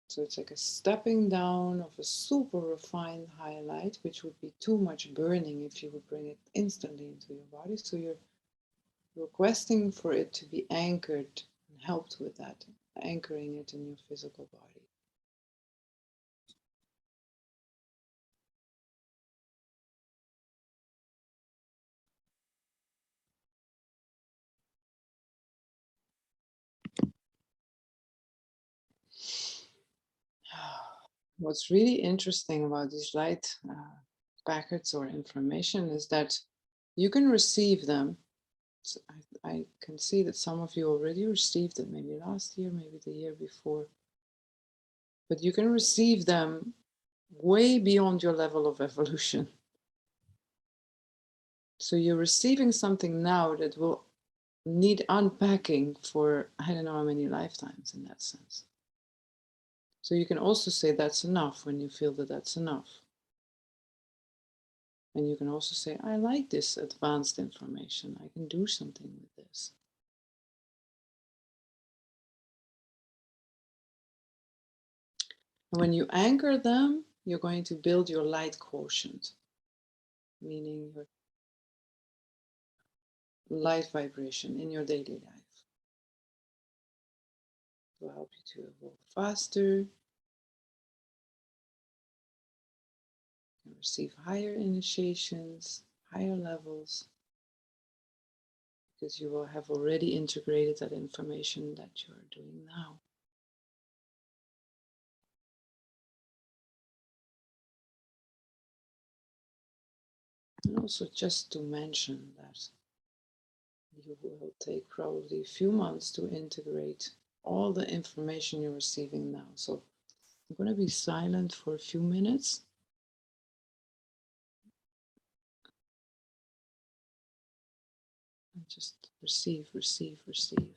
Speaker 1: So it's like a stepping down of a super refined highlight, which would be too much burning if you would bring it instantly into your body. So you're requesting for it to be anchored and helped with that, anchoring it in your physical body. What's really interesting about these light packets or information is that you can receive them. So I can see that some of you already received it, maybe last year, maybe the year before. But you can receive them way beyond your level of evolution. So you're receiving something now that will need unpacking for I don't know how many lifetimes in that sense. So you can also say that's enough when you feel that that's enough. And you can also say, I like this advanced information. I can do something with this. And when you anchor them, you're going to build your light quotient, meaning your light vibration in your daily life. It will help you to evolve faster, and receive higher initiations, higher levels, because you will have already integrated that information that you are doing now. And also just to mention that you will take probably a few months to integrate all the information you're receiving now. So I'm going to be silent for a few minutes. And just receive, receive, receive.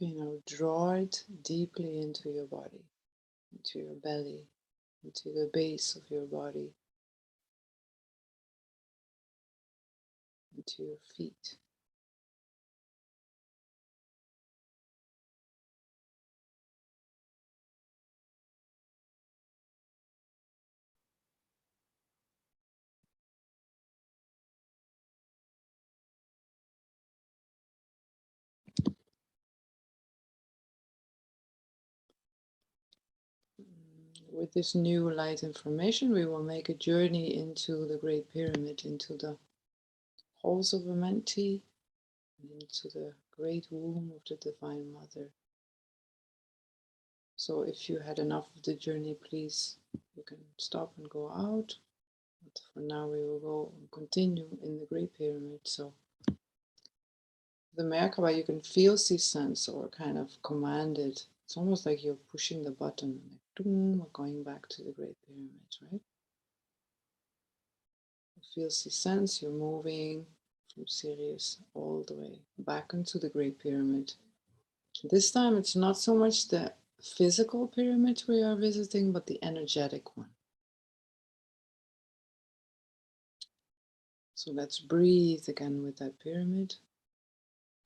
Speaker 1: Okay, now draw it deeply into your body, into your belly, into the base of your body, into your feet. With this new light information, we will make a journey into the Great Pyramid, into the halls of Amenti, into the great womb of the Divine Mother. So if you had enough of the journey, please, you can stop and go out. But for now, we will go and continue in the Great Pyramid. So the Merkaba, you can feel, see, sense, or kind of command it. It's almost like you're pushing the button, like, we're going back to the Great Pyramid, right? You feel, see, sense, you're moving from Sirius all the way back into the Great Pyramid. This time, it's not so much the physical pyramid we are visiting, but the energetic one. So let's breathe again with that pyramid.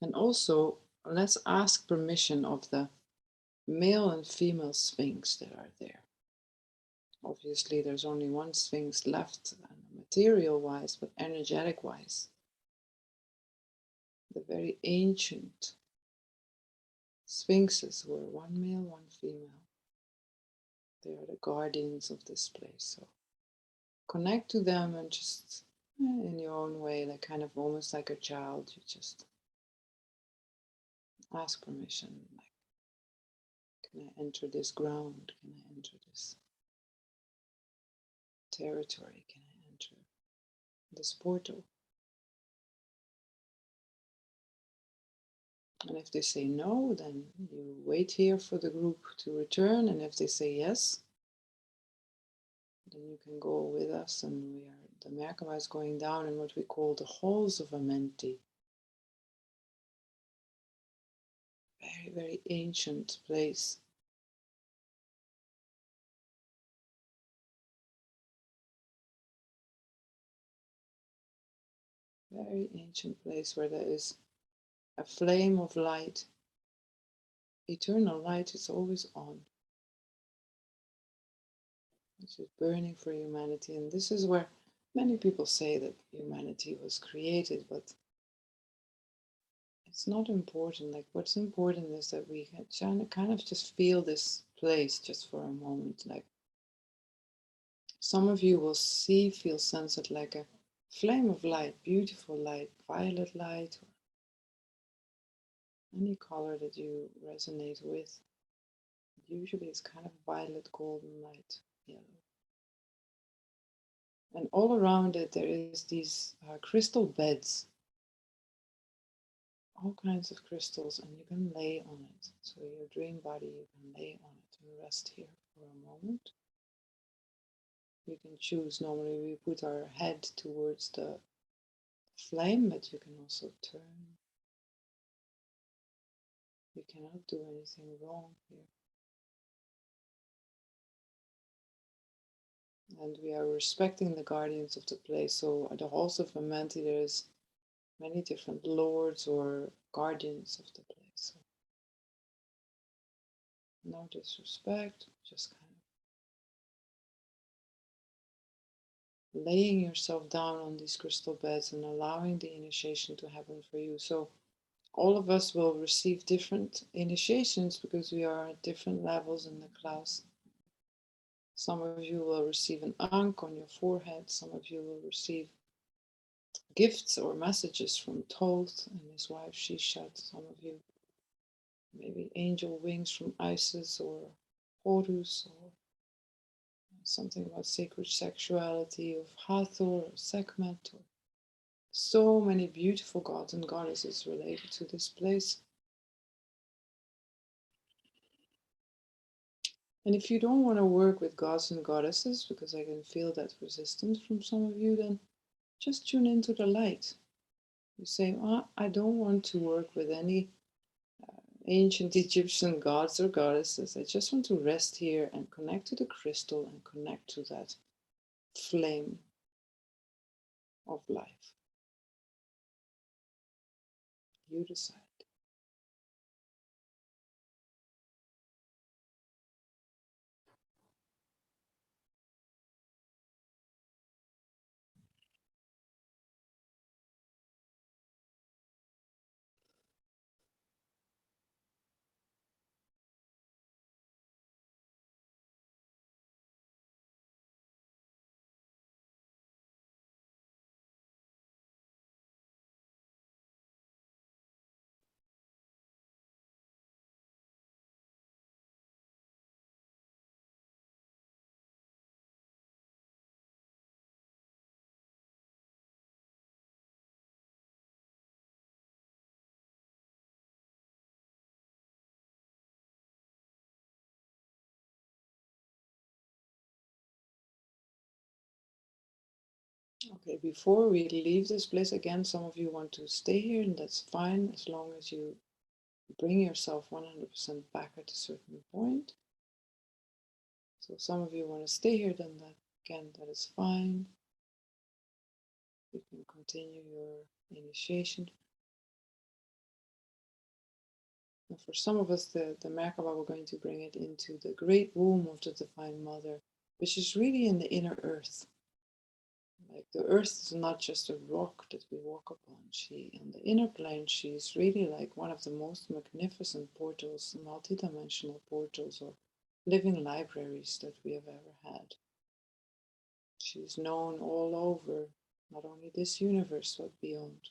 Speaker 1: And also, let's ask permission of the male and female sphinx that are there. Obviously, there's only one sphinx left, material-wise, but energetic-wise. The very ancient sphinxes were one male, one female. They are the guardians of this place. So connect to them and just in your own way, like kind of almost like a child, you just ask permission, like, can I enter this ground? Can I enter this territory? Can I enter this portal? And if they say no, then you wait here for the group to return. And if they say yes, then you can go with us. And the Merkaba is going down in what we call the halls of Amenti. Very, very ancient place. Very ancient place where there is a flame of light. Eternal light is always on. It's just burning for humanity. And this is where many people say that humanity was created, but it's not important. Like, what's important is that we can kind of just feel this place just for a moment. Like, some of you will see, feel, sense it like a flame of light, beautiful light, violet light, or any color that you resonate with. Usually it's kind of violet, golden light, yellow. And all around it, there is these crystal beds, all kinds of crystals, and you can lay on it. So your dream body, you can lay on it and rest here for a moment. You can choose, normally we put our head towards the flame, but you can also turn. You cannot do anything wrong here. And we are respecting the guardians of the place. So at the halls of Amenti, there's many different lords or guardians of the place. So no disrespect, just kind of laying yourself down on these crystal beds and allowing the initiation to happen for you. So all of us will receive different initiations because we are at different levels in the class. Some of you will receive an ankh on your forehead. Some of you will receive gifts or messages from Thoth and his wife Shishat. Some of you maybe angel wings from Isis or Horus, or something about sacred sexuality of Hathor or Sekhmet, or so many beautiful gods and goddesses related to this place. And if you don't want to work with gods and goddesses, because I can feel that resistance from some of you, then just tune into the light. You say, I don't want to work with any ancient Egyptian gods or goddesses, I just want to rest here and connect to the crystal and connect to that flame of life. You decide. Okay, before we leave this place again, some of you want to stay here, and that's fine as long as you bring yourself 100% back at a certain point. So some of you want to stay here, then that is fine. You can continue your initiation. And for some of us, the Merkaba, we're going to bring it into the great womb of the Divine Mother, which is really in the inner earth. Like the earth is not just a rock that we walk upon. On the inner plane, she is really like one of the most magnificent portals, multidimensional portals or living libraries that we have ever had. She's known all over, not only this universe, but beyond,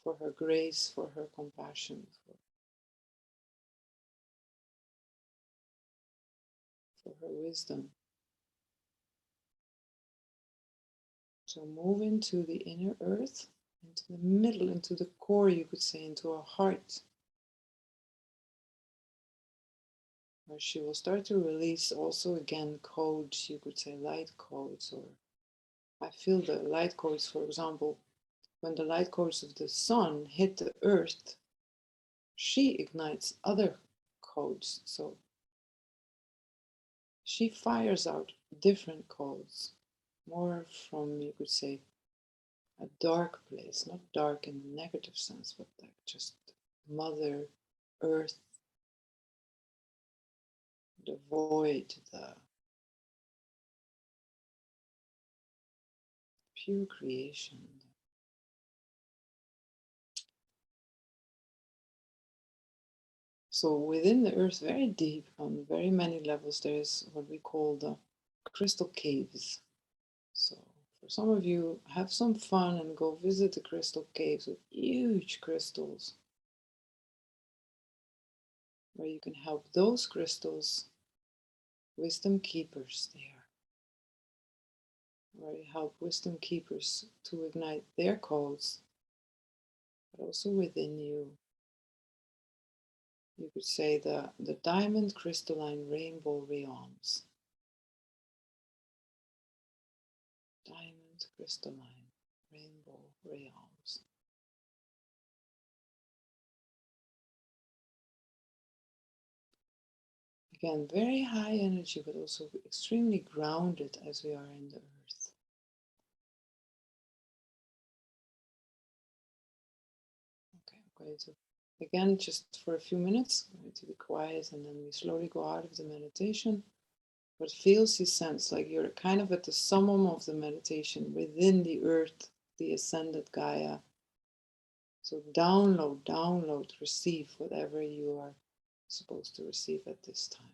Speaker 1: for her grace, for her compassion, for her wisdom. So move into the inner earth, into the middle, into the core, you could say, into her heart, where she will start to release also again codes, you could say light codes, or I feel the light codes, for example, when the light codes of the sun hit the earth, she ignites other codes. So she fires out different codes, more from, you could say, a dark place, not dark in the negative sense, but like just Mother Earth, the void, the pure creation. So within the earth, very deep, on very many levels, there is what we call the crystal caves. So for some of you, have some fun and go visit the crystal caves with huge crystals, where you can help those crystals, wisdom keepers there, where you help wisdom keepers to ignite their codes, but also within you. You could say the diamond crystalline rainbow realms. Diamond crystalline rainbow realms. Again, very high energy, but also extremely grounded as we are in the earth. Okay, I'm going to, again, just for a few minutes, I'm going to be quiet and then we slowly go out of the meditation. What feels, you sense like you're kind of at the summum of the meditation within the earth, the ascended Gaia. So download, download, receive whatever you are supposed to receive at this time.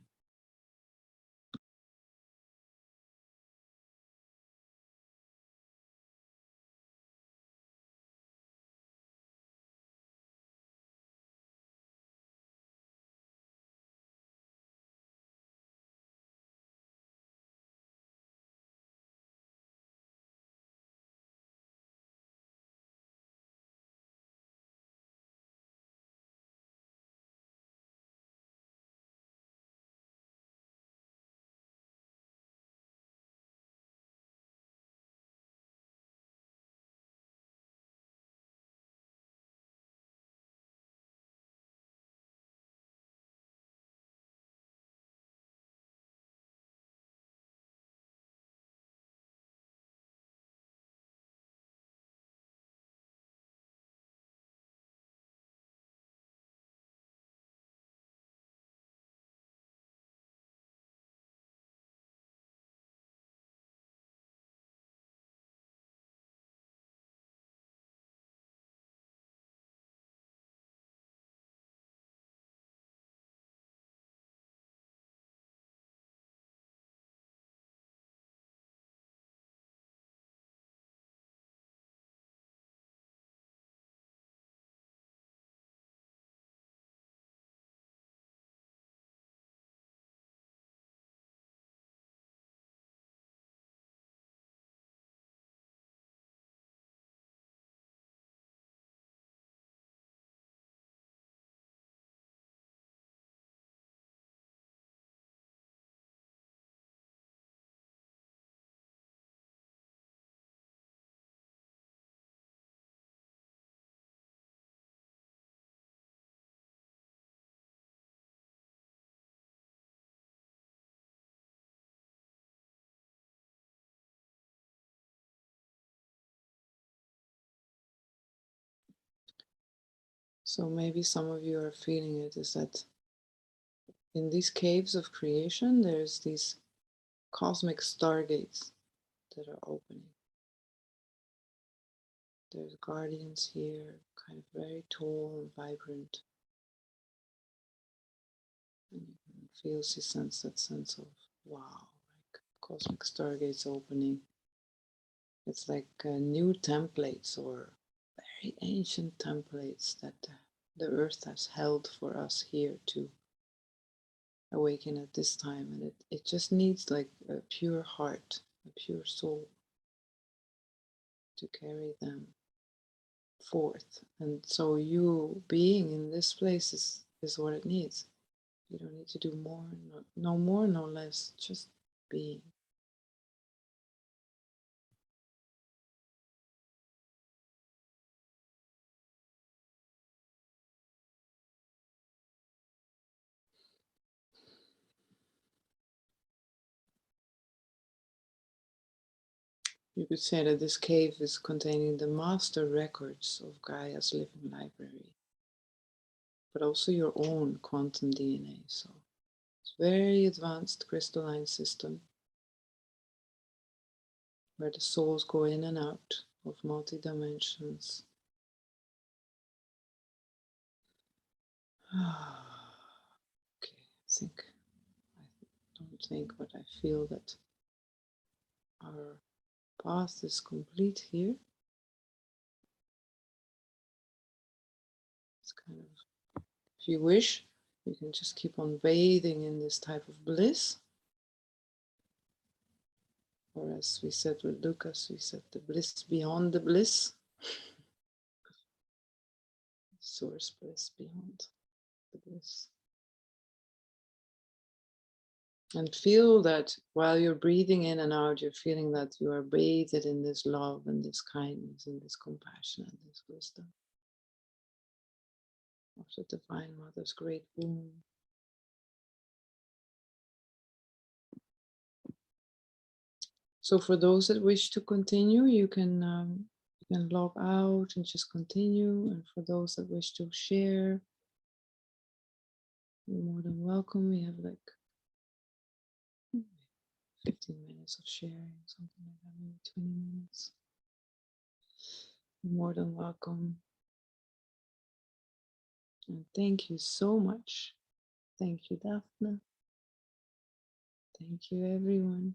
Speaker 1: So maybe some of you are feeling it, is that in these caves of creation, there's these cosmic stargates that are opening. There's guardians here, kind of very tall and vibrant. And you can feel, sense that sense of, wow, like cosmic stargates opening. It's like new templates or very ancient templates that the earth has held for us here to awaken at this time. And it just needs like a pure heart, a pure soul to carry them forth. And so you being in this place is what it needs. You don't need to do more, no more, no less, just being. You could say that this cave is containing the master records of Gaia's living library, but also your own quantum DNA. So it's a very advanced crystalline system where the souls go in and out of multi-dimensions. Okay, I don't think, but I feel that our path is complete here. It's kind of, if you wish, you can just keep on bathing in this type of bliss. Or as we said with Lucas, we said the bliss beyond the bliss. Source bliss beyond the bliss. And feel that while you're breathing in and out, you're feeling that you are bathed in this love and this kindness and this compassion and this wisdom of the Divine Mother's great womb. So for those that wish to continue, you can log out and just continue. And for those that wish to share, you're more than welcome. We have like 15 minutes of sharing, something like that, maybe 20 minutes. You're more than welcome. And thank you so much. Thank you, Daphne. Thank you, everyone.